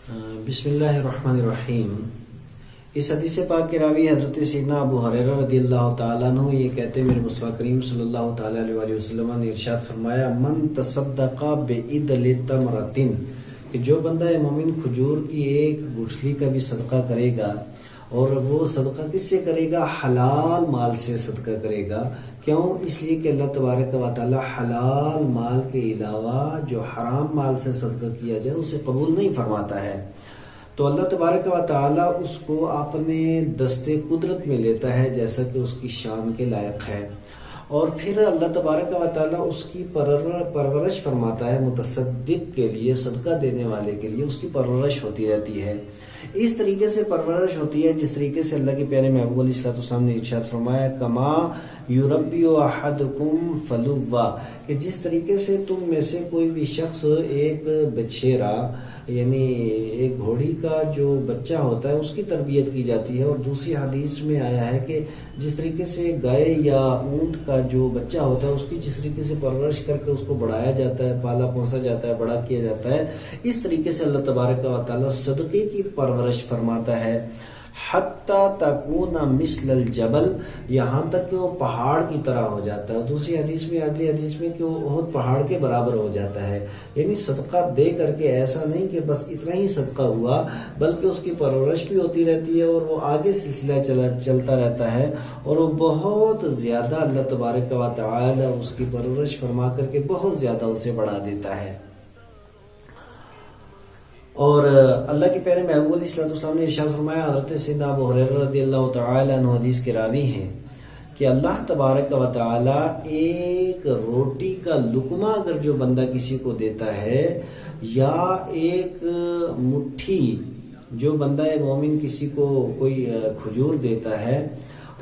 بسم اللہ الرحمن الرحیم۔ اس حدیث پاک کے راوی حضرت سیدنا ابو ہریرہ رضی اللہ تعالیٰ عنہ یہ کہتے ہیں، میرے مصطفیٰ کریم صلی اللہ تعالیٰ علیہ وآلہ وسلم نے ارشاد فرمایا، من تصدق بعدل تمرۃ، کہ جو بندہ مومن کھجور کی ایک گٹھلی کا بھی صدقہ کرے گا، اور وہ صدقہ کس سے کرے گا؟ حلال مال سے صدقہ کرے گا۔ کیوں؟ اس لیے کہ اللہ تبارک و تعالی حلال مال کے علاوہ جو حرام مال سے صدقہ کیا جائے اسے قبول نہیں فرماتا ہے۔ تو اللہ تبارک و تعالی اس کو اپنے دستے قدرت میں لیتا ہے جیسا کہ اس کی شان کے لائق ہے، اور پھر اللہ تبارک و تعالی اس کی پرورش فرماتا ہے۔ متصدق کے لیے، صدقہ دینے والے کے لیے اس کی پرورش ہوتی رہتی ہے۔ اس طریقے سے پرورش ہوتی ہے جس طریقے سے اللہ کے پیارے محبوب علیہ الصلوۃ والسلام نے ارشاد فرمایا، کما یربی احدکم فلوا، کہ جس طریقے سے تم میں سے کوئی بھی شخص ایک بچھیرا یعنی ایک گھوڑی کا جو بچہ ہوتا ہے اس کی تربیت کی جاتی ہے، اور دوسری حدیث میں آیا ہے کہ جس طریقے سے گائے یا اونٹ کا جو بچہ ہوتا ہے اس کی جس طریقے سے پرورش کر کے اس کو بڑھایا جاتا ہے، پالا پوسا جاتا ہے، بڑا کیا جاتا ہے، اس طریقے سے اللہ تبارک و تعالی صدقے کی پرورش فرماتا ہے۔ حتی تکون مثل الجبل، یہاں تک کہ وہ پہاڑ کی طرح ہو جاتا ہے۔ دوسری حدیث میں، اگلی حدیث میں، کہ وہ احد پہاڑ کے برابر ہو جاتا ہے۔ یعنی صدقہ دے کر کے ایسا نہیں کہ بس اتنا ہی صدقہ ہوا، بلکہ اس کی پرورش بھی ہوتی رہتی ہے، اور وہ آگے سلسلہ چلتا رہتا ہے، اور وہ بہت زیادہ اللہ تبارک و تعالی اس کی پرورش فرما کر کے بہت زیادہ اسے بڑھا دیتا ہے۔ اور اللہ کے پیارے محبوب علیہ الصلوۃ والسلام نے ارشاد فرمایا، حضرت سیدنا ابو ہریرہ رضی اللہ تعالی عنہ حدیث کے راوی ہیں، کہ اللہ تبارک و تعالی ایک روٹی کا لقمہ اگر جو بندہ کسی کو دیتا ہے، یا ایک مٹھی جو بندہ مومن کسی کو کوئی کھجور دیتا ہے،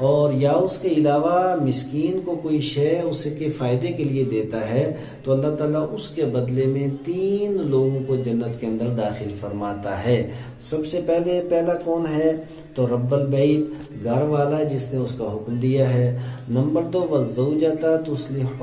اور یا اس کے علاوہ مسکین کو کوئی شے اس کے فائدے کے لیے دیتا ہے، تو اللہ تعالیٰ اس کے بدلے میں 3 لوگوں کو جنت کے اندر داخل فرماتا ہے۔ سب سے پہلا کون ہے؟ تو رب البیت، گھر والا جس نے اس کا حکم دیا ہے۔ نمبر 2 والزوجۃ تصلحہ،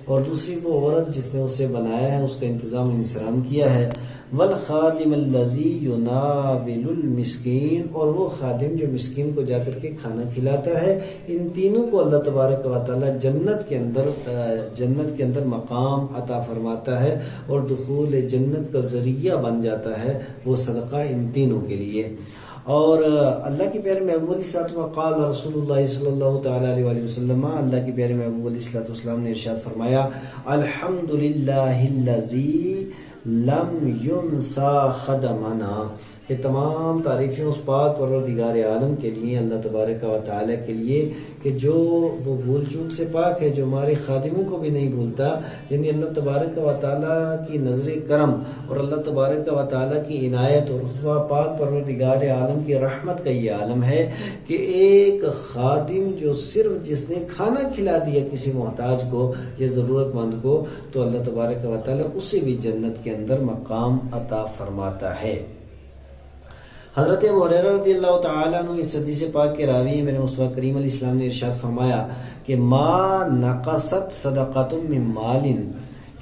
اور دوسری وہ عورت جس نے اسے بنایا ہے، اس کا انتظام انصرام کیا ہے۔ والخادم الذی یناول المسکین، اور وہ خادم جو مسکین کو جا کر کے کھانا کھلاتا ہے۔ ان تینوں کو اللہ تبارک و تعالی جنت کے اندر مقام عطا فرماتا ہے، اور دخول جنت کا ذریعہ بن جاتا ہے وہ صدقہ ان تینوں کے لیے۔ اور اللہ کے پیارے محبوب علیہ الصلوۃ والسلام، قال رسول اللہ صلی اللہ تعالی علیہ وآلہ وسلم، اللہ کے پیارے محبوب علیہ الصلوۃ والسلام نے ارشاد فرمایا، الحمدللہ الذی لم ینسا خدمنا، کہ تمام تعریفیں اس پاک پروردگار عالم کے لیے، اللہ تبارک و تعالی کے لیے، کہ جو وہ بھول چوک سے پاک ہے، جو ہمارے خادموں کو بھی نہیں بھولتا۔ یعنی اللہ تبارک و تعالی کی نظر کرم اور اللہ تبارک و تعالی کی عنایت اور پاک پروردگار عالم کی رحمت کا یہ عالم ہے کہ ایک خادم جو صرف جس نے کھانا کھلا دیا کسی محتاج کو یا ضرورت مند کو، تو اللہ تبارک و تعالی اسے بھی جنت کے اندر مقام عطا فرماتا ہے۔ حضرت ابو ہریرہ رضی اللہ تعالی عنہ اس حدیث پاک کے راوی ہیں، میرے مصطفیٰ کریم علیہ السلام نے ارشاد فرمایا کہ ما نقصت صدقۃ من مال،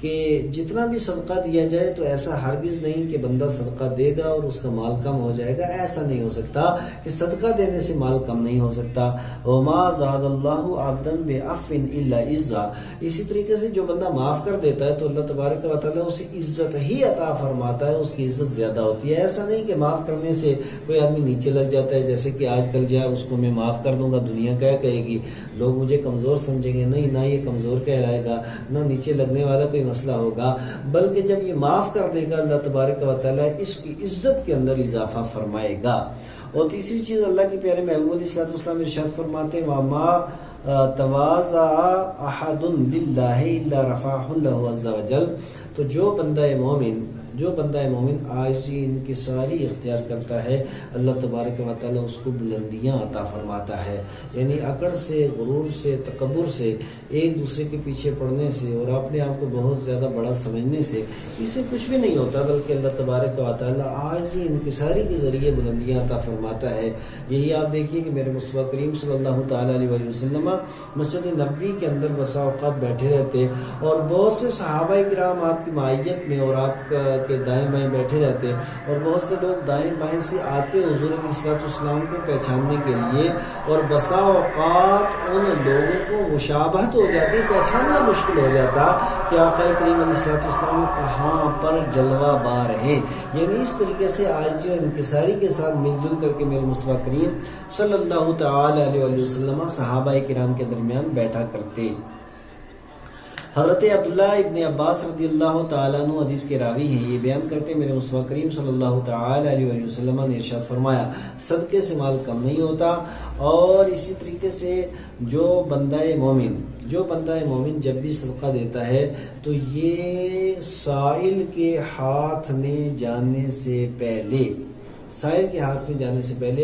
کہ جتنا بھی صدقہ دیا جائے تو ایسا ہرگز نہیں کہ بندہ صدقہ دے گا اور اس کا مال کم ہو جائے گا، ایسا نہیں ہو سکتا کہ صدقہ دینے سے مال کم نہیں ہو سکتا۔ وما زاد اللہ عبدا بعفو الا عزا، اسی طریقے سے جو بندہ معاف کر دیتا ہے تو اللہ تبارک و تعالیٰ اسے عزت ہی عطا فرماتا ہے، اس کی عزت زیادہ ہوتی ہے۔ ایسا نہیں کہ معاف کرنے سے کوئی آدمی نیچے لگ جاتا ہے، جیسے کہ آج کل جو ہے اس کو میں معاف کر دوں گا، دنیا کیا کہے گی، لوگ مجھے کمزور سمجھیں گے۔ نہیں، نہ یہ کمزور کہلائے گا، نہ نیچے لگنے والا کوئی مسئلہ ہوگا، بلکہ جب یہ معاف کر دے گا اللہ تبارک و تعالیٰ اس کی عزت کے اندر اضافہ فرمائے گا۔ اور تیسری چیز اللہ کے پیارے محبوب علیہ الصلوۃ والسلام ارشاد فرماتے ہیں، وَمَا تَوَاضَعَ أَحَدٌ لِلَّهِ إِلَّا رَفَعَهُ اللَّهُ عَزَّ وَجَلَّ، تو جو بندہ مومن عاجزی ان کی ساری اختیار کرتا ہے، اللہ تبارک و تعالیٰ اس کو بلندیاں عطا فرماتا ہے۔ یعنی اکڑ سے، غرور سے، تکبر سے، ایک دوسرے کے پیچھے پڑنے سے اور اپنے آپ کو بہت زیادہ بڑا سمجھنے سے اس سے کچھ بھی نہیں ہوتا، بلکہ اللہ تبارک و تعالیٰ عاجزی انکساری کے ذریعے بلندیاں عطا فرماتا ہے۔ یہی آپ دیکھیے کہ میرے مصطفیٰ کریم صلی اللہ تعالیٰ علیہ وآلہ وسلم مسجد نبوی کے اندر بسا اوقات بیٹھے رہتے، اور بہت سے صحابہ کرام آپ کی معیت میں اور آپ کے دائیں بائیں بیٹھے رہتے، اور بہت سے لوگ دائیں بائیں سے آتے حضور علیہ الصلوۃ والسلام کو پہچاننے کے لیے، اور بسا اوقات ان لوگوں کو مشابہت ہو جاتی، پہچاننا مشکل ہو جاتا کہ آقا کریم علیہ الصلوۃ والسلام کہاں پر جلوہ بار ہیں۔ یعنی اس طریقے سے آج جو انکساری کے ساتھ مل جل کر کے میرے مصطفیٰ کریم صلی اللہ تعالی علیہ وسلم صحابہ کرام کے درمیان بیٹھا کرتے۔ حضرت عبداللہ ابن عباس رضی اللہ تعالیٰ عنہ حدیث کے راوی ہیں، یہ بیان کرتے میرے مصطفیٰ کریم صلی اللہ تعالی علیہ وسلم نے ارشاد فرمایا، صدقے سے مال کم نہیں ہوتا، اور اسی طریقے سے جو بندہ مومن جب بھی صدقہ دیتا ہے تو یہ سائل کے ہاتھ میں جانے سے پہلے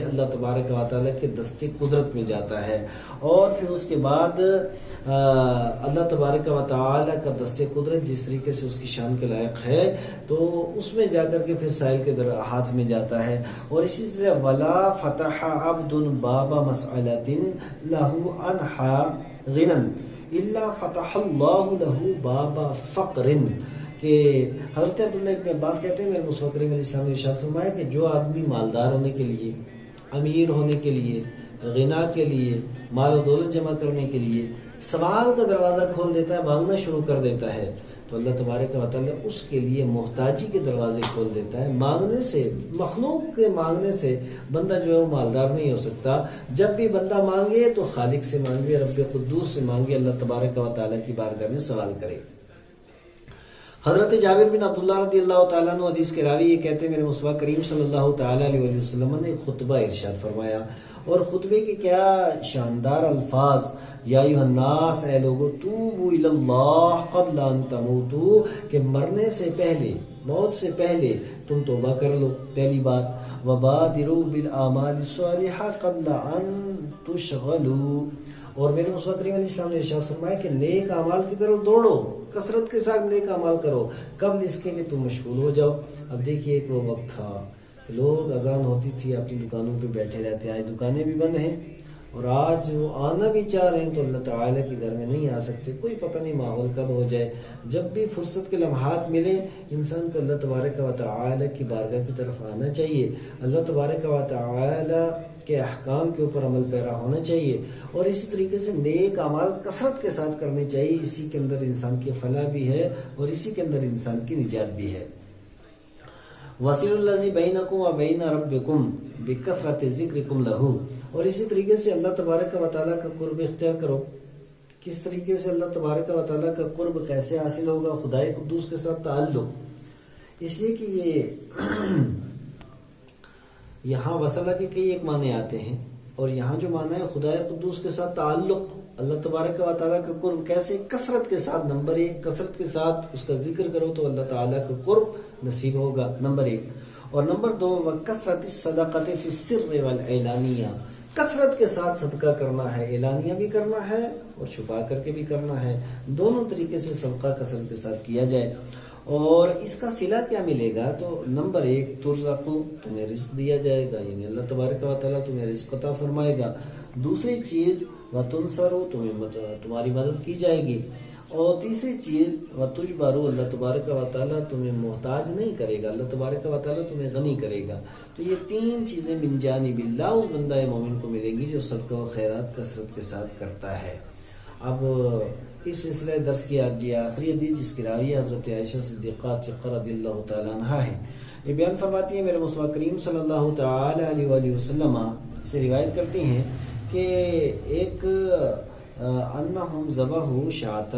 اللہ تبارک و تعالیٰ کے دستے قدرت میں جاتا ہے، اور پھر اس کے بعد اللہ تبارک و تعالیٰ کا دستے قدرت جس طریقے سے اس کی شان کے لائق ہے تو اس میں جا کر کے پھر سائل کے ہاتھ میں جاتا ہے۔ اور اسی طرح ولا فتح عبد باب مسئلۃ لہ انحا غنى الا فتح اللہ لہ باب فقر، کہ حضرت عبداللہ ابن عباس کہتے ہیں میرے مصطفیٰ کریم علیہ السلام نے ارشاد فرمایا کہ جو آدمی مالدار ہونے کے لیے، امیر ہونے کے لیے، غنا کے لیے، مال و دولت جمع کرنے کے لیے سوال کا دروازہ کھول دیتا ہے، مانگنا شروع کر دیتا ہے، تو اللہ تبارک و تعالیٰ اس کے لیے محتاجی کے دروازے کھول دیتا ہے۔ مانگنے سے، مخلوق کے مانگنے سے بندہ جو ہے وہ مالدار نہیں ہو سکتا۔ جب بھی بندہ مانگے تو خالق سے مانگے، رب قدوس سے مانگے، اللہ تبارک و تعالیٰ کی بارگاہ میں سوال کرے۔ حضرت جابر بن عبداللہ رضی اللہ تعالیٰ عنہ حدیث کے راوی یہ کہتے ہیں میرے مصطفیٰ کریم صلی اللہ تعالی علیہ وسلم نے خطبہ ارشاد فرمایا، اور خطبے کے کیا شاندار الفاظ، یا ایھا الناس، اے لوگو، توبوا الی اللہ قبل ان تموتوا، کہ مرنے سے پہلے، موت سے پہلے تم توبہ کر لو، پہلی بات، وبادروا بالاعمال الصالحہ قبل ان تشغلوا، اور میرے مصطفیٰ کریم علیہ السلام نے ارشاد فرمایا کہ نیک اعمال کی طرف دوڑو، کثرت کے ساتھ نیک اعمال کرو قبل اس کے کہ تم مشغول ہو جاؤ۔ اب دیکھیے ایک وہ وقت تھا کہ لوگ اذان ہوتی تھی اپنی دکانوں پہ بیٹھے رہتے، آج دکانیں بھی بند ہیں، اور آج وہ آنا بھی چاہ رہے ہیں تو اللہ تعالیٰ کے گھر میں نہیں آ سکتے، کوئی پتہ نہیں ماحول کب ہو جائے۔ جب بھی فرصت کے لمحات ملیں انسان کو اللہ تبارک و تعالیٰ کی بارگاہ کی طرف آنا چاہیے، اللہ تبارک و تعالیٰ کے احکام کے اوپر عمل پیرا ہونا چاہیے، اور اسی طریقے سے نیک اعمال کثرت کے ساتھ کرنے چاہیے۔ اسی کے اندر انسان کی فلاح بھی ہے اور اسی کے اندر انسان کی نجات بھی ہے۔ وَصِلُوا الَّذِي بَيْنَكُمْ وَبَيْنَ رَبِّكُمْ بِكَثْرَةِ ذِكْرِكُمْ لَهُ، اور اسی طریقے سے اللہ تبارک و تعالیٰ کا قرب اختیار کرو۔ کس طریقے سے اللہ تبارک و تعالیٰ کا قرب کیسے حاصل ہوگا؟ خدائے قدوس کے ساتھ تعلق، اس لیے کہ یہ یہاں وصلہ کے کئی ایک معنی آتے ہیں، اور یہاں جو معنی ہے خدائے قدوس کے ساتھ تعلق، اللہ تبارک و تعالیٰ کا قرب کیسے؟ کثرت کے ساتھ، نمبر ایک، کثرت کے ساتھ اس کا ذکر کرو تو اللہ تعالیٰ کا قرب نصیب ہوگا، نمبر ایک۔ اور نمبر دو، وَكَثْرَةِ الصَّدَقَةِ فِي السِّرِّ وَالْإِعْلَانِيَّةِ، کثرت کے ساتھ صدقہ کرنا ہے، اعلانیہ بھی کرنا ہے اور چھپا کر کے بھی کرنا ہے، دونوں طریقے سے صدقہ کثرت کے ساتھ کیا جائے۔ اور اس کا صلہ کیا ملے گا؟ تو نمبر ایک، ترزقو، تمہیں رزق دیا جائے گا، یعنی اللہ تبارک و تعالیٰ تمہیں رزق عطا فرمائے گا۔ دوسری چیز، وتنصرو، تمہاری مدد کی جائے گی۔ اور تیسری چیز، وتجبرو، اللہ تبارک و تعالیٰ تمہیں محتاج نہیں کرے گا، اللہ تبارک و تعالیٰ تمہیں غنی کرے گا۔ تو یہ تین چیزیں من جانب اللہ اس بندہ مومن کو ملیں گی جو صدقہ و خیرات کثرت کے ساتھ کرتا ہے۔ اب اس سلسلہ درس کی آخری حدیث جس کی راوی حضرت عائشہ صدیقہ رضی اللہ تعالیٰ عنہا ہے، یہ بیان فرماتی ہیں میرے مصطفیٰ کریم صلی اللہ تعالی علیہ وآلہ وسلم سے روایت کرتی ہیں کہ ایک انہم ذبحوا شاۃ،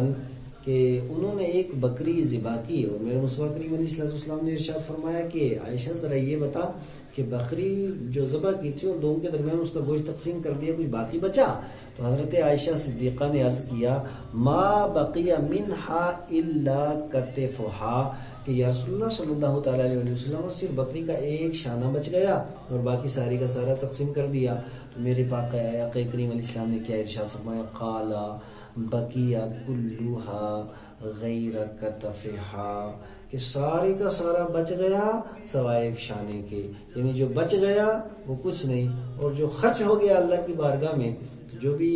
کہ انہوں نے ایک بکری ذبح کی، اور میرے مصطفیٰ کریم علیہ السلام نے ارشاد فرمایا کہ عائشہ ذرا یہ بتا کہ بکری جو ذبح کی تھی اور دونوں کے درمیان اس کا گوشت تقسیم کر دیا، کچھ باقی بچا؟ تو حضرت عائشہ صدیقہ نے عرض کیا، ما بقی منہا الا کتفہا، کہ یا رسول اللہ صلی اللہ تعالی علیہ وسلم صرف بکری کا ایک شانہ بچ گیا اور باقی ساری کا سارا تقسیم کر دیا۔ تو میرے پاک آقا کریم علیہ السلام نے کیا ارشاد فرمایا؟ قالا بقی کلھا غیر کتفہا، کہ سارے کا سارا بچ گیا سوائے ایک شانے کے، یعنی جو بچ گیا وہ کچھ نہیں، اور جو خرچ ہو گیا اللہ کی بارگاہ میں، تو جو بھی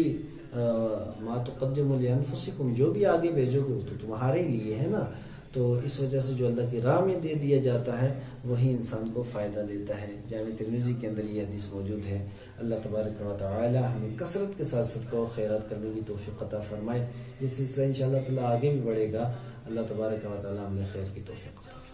ما تقدموا لانفسکم، جو بھی آگے بھیجو گے تو تمہارے لیے ہے نا۔ تو اس وجہ سے جو اللہ کی راہ میں دے دیا جاتا ہے وہی انسان کو فائدہ دیتا ہے۔ جامع ترمذی کے اندر یہ حدیث موجود ہے۔ اللہ تبارک و تعالی ہمیں کثرت کے ساتھ صدقہ و خیرات کرنے کی توفیق عطا فرمائے۔ یہ سلسلہ انشاءاللہ تعالی آگے بھی بڑھے گا۔ اللہ تبارک و تعالی ہمیں خیر کی توفیق عطا فرمائے۔